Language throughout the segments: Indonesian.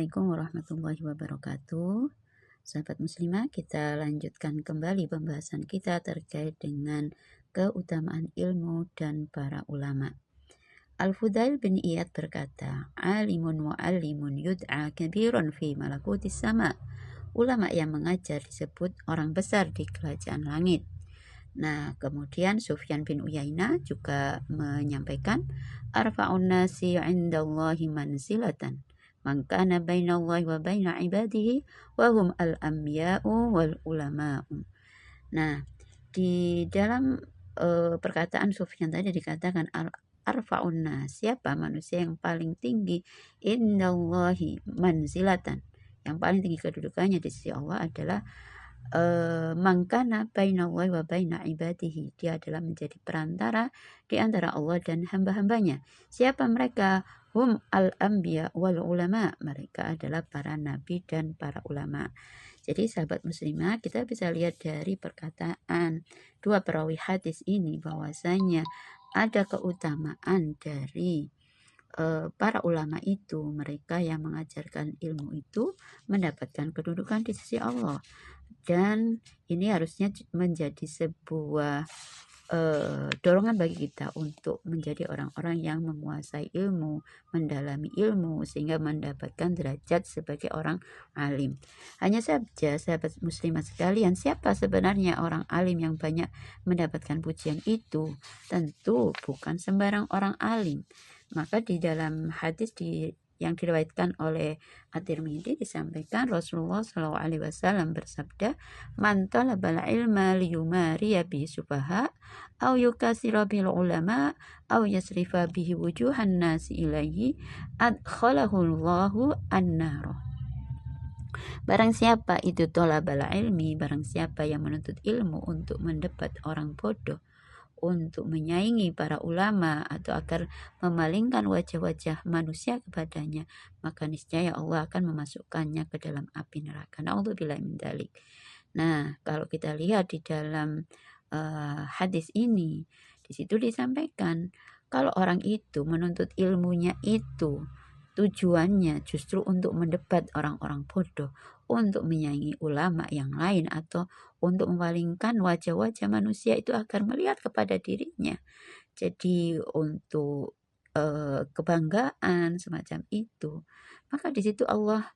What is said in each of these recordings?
Assalamualaikum warahmatullahi wabarakatuh. Sahabat muslimah, kita lanjutkan kembali pembahasan kita terkait dengan keutamaan ilmu dan para ulama. Al-Fudail bin Iyad berkata, alimun mu'allimun yud'a kabirun fi malakutis sama. Ulama yang mengajar disebut orang besar di kerajaan langit. Nah, kemudian Sufyan bin Uyainah juga menyampaikan, arfa'un nasi 'indallahi manzilatan man kana bainallahi wa baina ibadihi wa hum al-anbiya'u wal ulama'u. Nah, di dalam perkataan Sufyan tadi dikatakan arfa'un nas, siapa manusia yang paling tinggi indallahi manzilatan, yang paling tinggi kedudukannya di sisi Allah adalah mangkana bainallahi wa baina ibadihi, dia adalah menjadi perantara di antara Allah dan hamba-hambanya. Siapa mereka? Hum al-anbiya wal ulama, mereka adalah para nabi dan para ulama. Jadi sahabat muslimah, kita bisa lihat dari perkataan dua perawi hadis ini bahwasanya ada keutamaan dari para ulama itu, mereka yang mengajarkan ilmu itu mendapatkan kedudukan di sisi Allah. Dan ini harusnya menjadi sebuah dorongan bagi kita untuk menjadi orang-orang yang menguasai ilmu, mendalami ilmu, sehingga mendapatkan derajat sebagai orang alim. Hanya saja sahabat muslimah sekalian, siapa sebenarnya orang alim yang banyak mendapatkan pujian itu? Tentu bukan sembarang orang alim. Maka di dalam hadis yang diriwayatkan oleh At-Tirmidzi disampaikan Rasulullah SAW bersabda, man talabal ilma liyumariya bihi subaha aw yukasira bil ulama aw yasrifa bihi wujuhan nasi ilaihi adkhalahu Allahu an-nar. Barang siapa itu talabal ilmi, barang siapa yang menuntut ilmu untuk mendebat orang bodoh, untuk menyaingi para ulama atau agar memalingkan wajah-wajah manusia kepadanya, maka niscaya Allah akan memasukkannya ke dalam api neraka. Na'udzubillah min dzalik. Nah, kalau kita lihat di dalam hadis ini, di situ disampaikan kalau orang itu menuntut ilmunya itu tujuannya justru untuk mendebat orang-orang bodoh, untuk menyaingi ulama yang lain, atau untuk memalingkan wajah-wajah manusia itu agar melihat kepada dirinya. Jadi untuk kebanggaan semacam itu, maka di situ Allah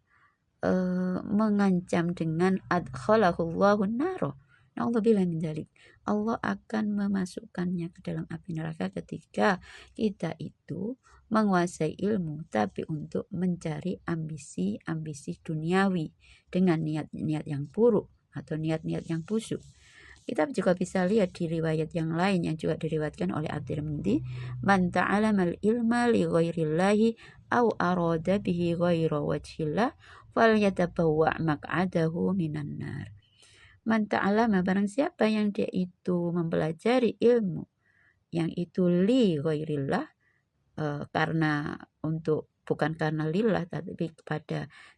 mengancam dengan adkhalahullahu naro. Na'udzubillah min dzalik. Allah akan memasukkannya ke dalam api neraka ketika kita itu menguasai ilmu tapi untuk mencari ambisi-ambisi duniawi dengan niat-niat yang buruk atau niat-niat yang busuk. Kita juga bisa lihat di riwayat yang lain yang juga diriwayatkan oleh At-Tirmidzi, man ta'alamal ilma li ghairillahi aw arada bihi ghaira wajhillah falyatabawwa maq'adahu minan nar. Man ta'alama, barang siapa yang dia itu mempelajari ilmu yang itu li ghairillah, karena untuk bukan karena lillah tapi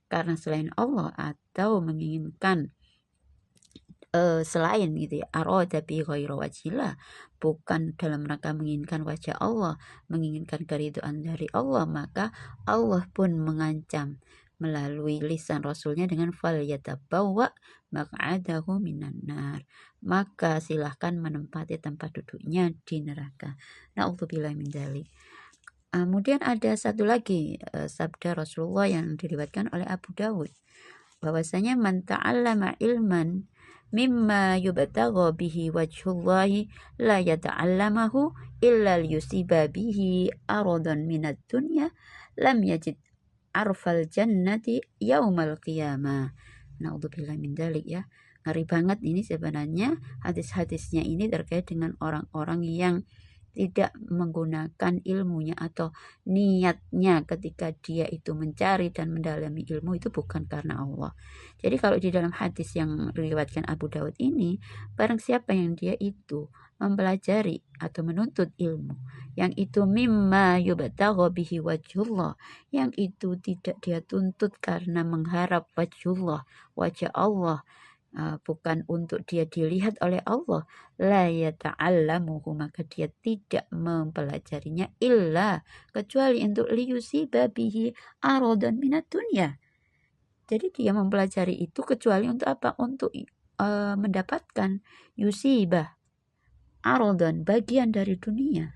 karena selain Allah, atau menginginkan selain gitu ya, arada bi ghairi wajhillah, bukan dalam rangka menginginkan wajah Allah, menginginkan keridhaan dari Allah, maka Allah pun mengancam melalui lisan Rasulnya dengan fal yatabawwa maq'adahu minan nar, maka silahkan menempati tempat duduknya di neraka. Na'udzubillah min dzalik. Kemudian ada satu lagi sabda Rasulullah yang diriwayatkan oleh Abu Dawud, bahwasanya man ta'allama ilman mimma yubtagha bihi wajhullahi la yata'allamahu illa liyusiba bihi aradan minad dunya lam yajid arfal jannati yaumal qiyamah. Naudzubillah min dzalik ya. Ngeri banget ini sebenarnya hadis-hadisnya ini terkait dengan orang-orang yang tidak menggunakan ilmunya atau niatnya ketika dia itu mencari dan mendalami ilmu itu bukan karena Allah. Jadi kalau di dalam hadis yang diriwayatkan Abu Dawud ini, barang siapa yang dia itu mempelajari atau menuntut ilmu yang itu mimma yubtagha bihi wajhullah, yang itu tidak dia tuntut karena mengharap wajhullah, wajah Allah, bukan untuk dia dilihat oleh Allah, la yata'allamuhu, maka dia tidak mempelajarinya illa kecuali untuk liyusiba bihi aradan minad dunya, Jadi dia mempelajari itu kecuali untuk apa? Untuk mendapatkan yusibah arodan, bagian dari dunia.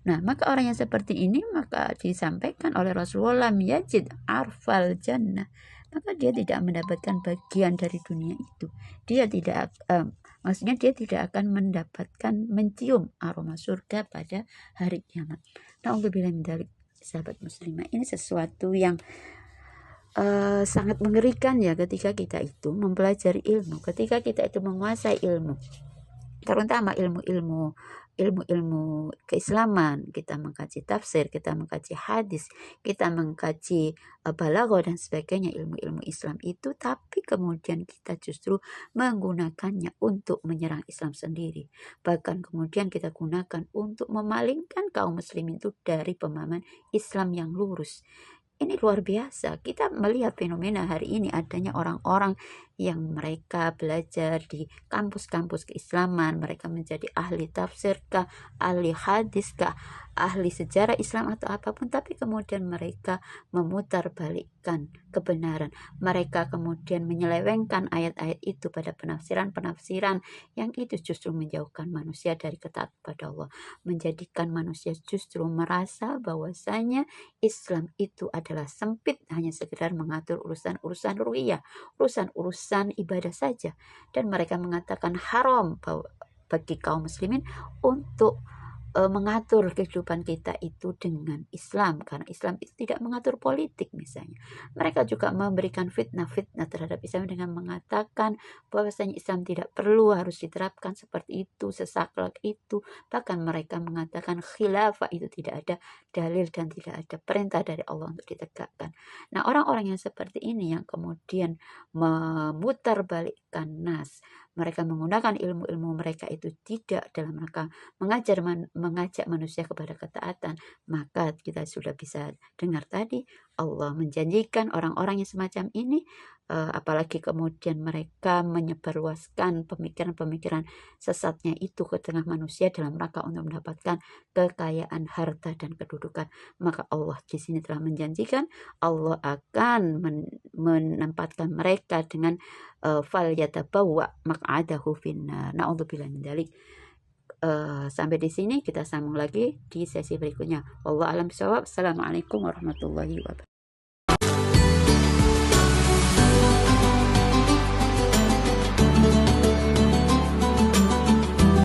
Nah, maka orang yang seperti ini maka disampaikan oleh Rasulullah yajid arfal jannah. Maka dia tidak mendapatkan bagian dari dunia itu. Dia tidak maksudnya dia tidak akan mendapatkan mencium aroma surga pada hari kiamat. Na'udzubillah min dzalik, sahabat muslimah. Ini sesuatu yang sangat mengerikan ya ketika kita itu mempelajari ilmu, ketika kita itu menguasai ilmu, terutama ilmu-ilmu keislaman. Kita mengkaji tafsir, kita mengkaji hadis, kita mengkaji balaghah dan sebagainya, ilmu-ilmu Islam itu, tapi kemudian kita justru menggunakannya untuk menyerang Islam sendiri. Bahkan kemudian kita gunakan untuk memalingkan kaum muslimin itu dari pemahaman Islam yang lurus. Ini luar biasa. Kita melihat fenomena hari ini adanya orang-orang yang mereka belajar di kampus-kampus keislaman, mereka menjadi ahli tafsir kah, ahli hadis kah, ahli sejarah Islam atau apapun, tapi kemudian mereka memutar balikkan kebenaran. Mereka kemudian menyelewengkan ayat-ayat itu pada penafsiran-penafsiran yang itu justru menjauhkan manusia dari ketaatan kepada Allah, menjadikan manusia justru merasa bahwasanya Islam itu adalah sempit, hanya sekedar mengatur urusan-urusan ruhiyah, urusan-urusan ibadah saja. Dan mereka mengatakan haram bagi kaum muslimin untuk mengatur kehidupan kita itu dengan Islam, karena Islam itu tidak mengatur politik misalnya. Mereka juga memberikan fitnah-fitnah terhadap Islam dengan mengatakan bahwasanya Islam tidak perlu harus diterapkan seperti itu, sesaklek itu. Bahkan mereka mengatakan khilafah itu tidak ada dalil dan tidak ada perintah dari Allah untuk ditegakkan. Nah, orang-orang yang seperti ini yang kemudian memutar balikkan nas, mereka menggunakan ilmu-ilmu mereka itu tidak dalam rangka mengajak manusia kepada ketaatan, maka kita sudah bisa dengar tadi Allah menjanjikan orang-orang yang semacam ini, apalagi kemudian mereka menyebarluaskan pemikiran-pemikiran sesatnya itu ke tengah manusia dalam rangka untuk mendapatkan kekayaan harta dan kedudukan, maka Allah di sini telah menjanjikan Allah akan menempatkan mereka dengan fal yatabawwa maq'adahu finnar. Na'udzubillah min dzalik. Sampai di sini, kita sambung lagi di sesi berikutnya. Wallahu a'lam bishawab. Assalamualaikum warahmatullahi wabarakatuh.